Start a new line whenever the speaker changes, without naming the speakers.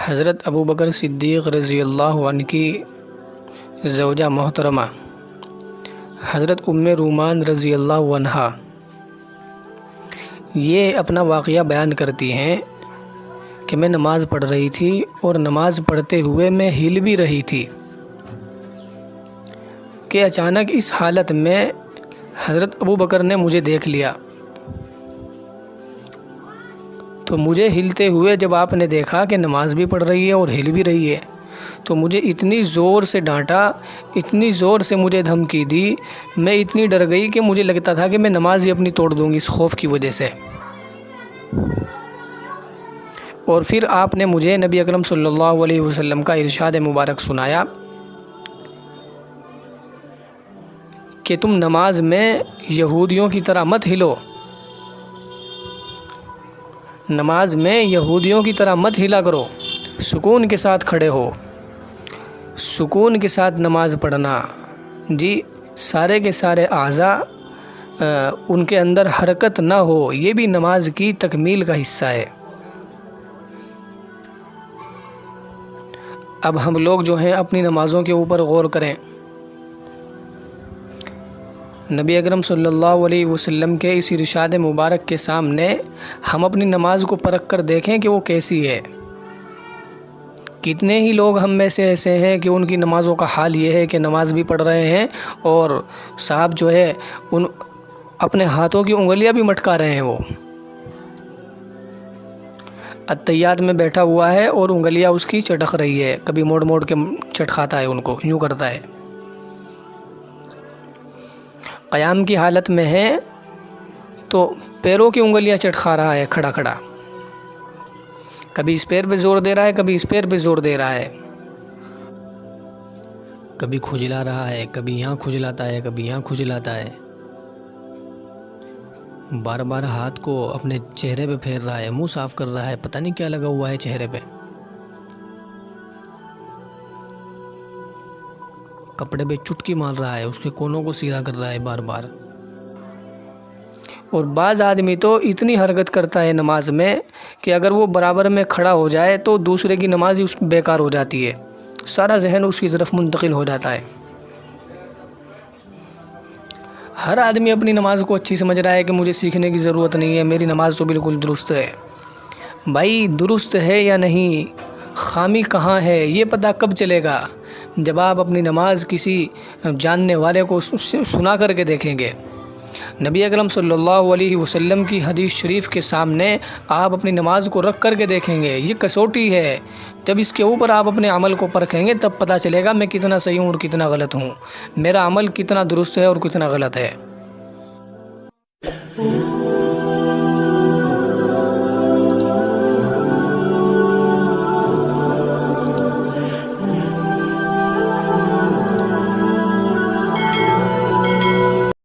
हज़रत अबू बकर सिद्दीक़ रज़ी अल्लाहु अन्हु की ज़ौजा मोहतरमा हज़रत उम्मे रूमान रज़ी अल्लाहु अन्हा ये अपना वाक़या बयान करती हैं कि मैं नमाज़ पढ़ रही थी और नमाज़ पढ़ते हुए मैं हिल भी रही थी कि अचानक इस हालत में हज़रत अबू बकर ने मुझे देख लिया। तो मुझे हिलते हुए जब आपने देखा कि नमाज़ भी पढ़ रही है और हिल भी रही है, तो मुझे इतनी ज़ोर से डांटा, इतनी ज़ोर से मुझे धमकी दी, मैं इतनी डर गई कि मुझे लगता था कि मैं नमाज़ ही अपनी तोड़ दूँगी इस खौफ की वजह से। और फिर आपने मुझे नबी अकरम सल्लल्लाहु अलैहि वसल्लम का इरशाद मुबारक सुनाया कि तुम नमाज में यहूदियों की तरह मत हिलो, नमाज में यहूदियों की तरह मत हिला करो, सुकून के साथ खड़े हो, सुकून के साथ नमाज पढ़ना। जी, सारे के सारे आज़ा उनके अंदर हरकत ना हो, ये भी नमाज की तकमील का हिस्सा है। अब हम लोग जो हैं अपनी नमाज़ों के ऊपर गौर करें। नबी अकरम सल्लल्लाहु अलैहि वसल्लम के इस इरशाद मुबारक के सामने हम अपनी नमाज को परख कर देखें कि वो कैसी है। कितने ही लोग हम में से ऐसे हैं कि उनकी नमाज़ों का हाल ये है कि नमाज भी पढ़ रहे हैं और साहब जो है उन अपने हाथों की उंगलियां भी मटका रहे हैं। वो अत्तहियात में बैठा हुआ है और उंगलियां उसकी चटक रही है, कभी मोड़ मोड़ के चटखाता है, उनको यूँ करता है। क़याम की हालत में है तो पैरों की उंगलियां चटखा रहा है खड़ा खड़ा, कभी इस पैर पे ज़ोर दे रहा है, कभी इस पैर पे ज़ोर दे रहा है, कभी खुजला रहा है, कभी यहाँ खुजलाता है, कभी यहाँ खुजलाता है, बार बार हाथ को अपने चेहरे पे फेर रहा है, मुंह साफ़ कर रहा है, पता नहीं क्या लगा हुआ है चेहरे पे, कपड़े पे चुटकी मार रहा है, उसके कोनों को सीधा कर रहा है बार बार। और बाज़ आदमी तो इतनी हरकत करता है नमाज में कि अगर वो बराबर में खड़ा हो जाए तो दूसरे की नमाज ही उस बेकार हो जाती है, सारा जहन उसकी तरफ मुंतकिल हो जाता है। हर आदमी अपनी नमाज को अच्छी समझ रहा है कि मुझे सीखने की ज़रूरत नहीं है, मेरी नमाज तो बिल्कुल दुरुस्त है। भाई दुरुस्त है या नहीं, खामी कहाँ है, ये पता कब चलेगा? जब आप अपनी नमाज किसी जानने वाले को सुना करके देखेंगे। नबी अकरम सल्लल्लाहु अलैहि वसल्लम की हदीस शरीफ के सामने आप अपनी नमाज को रख करके देखेंगे, ये कसौटी है। जब इसके ऊपर आप अपने अमल को परखेंगे तब पता चलेगा मैं कितना सही हूँ और कितना गलत हूँ, मेरा अमल कितना दुरुस्त है और कितना गलत है।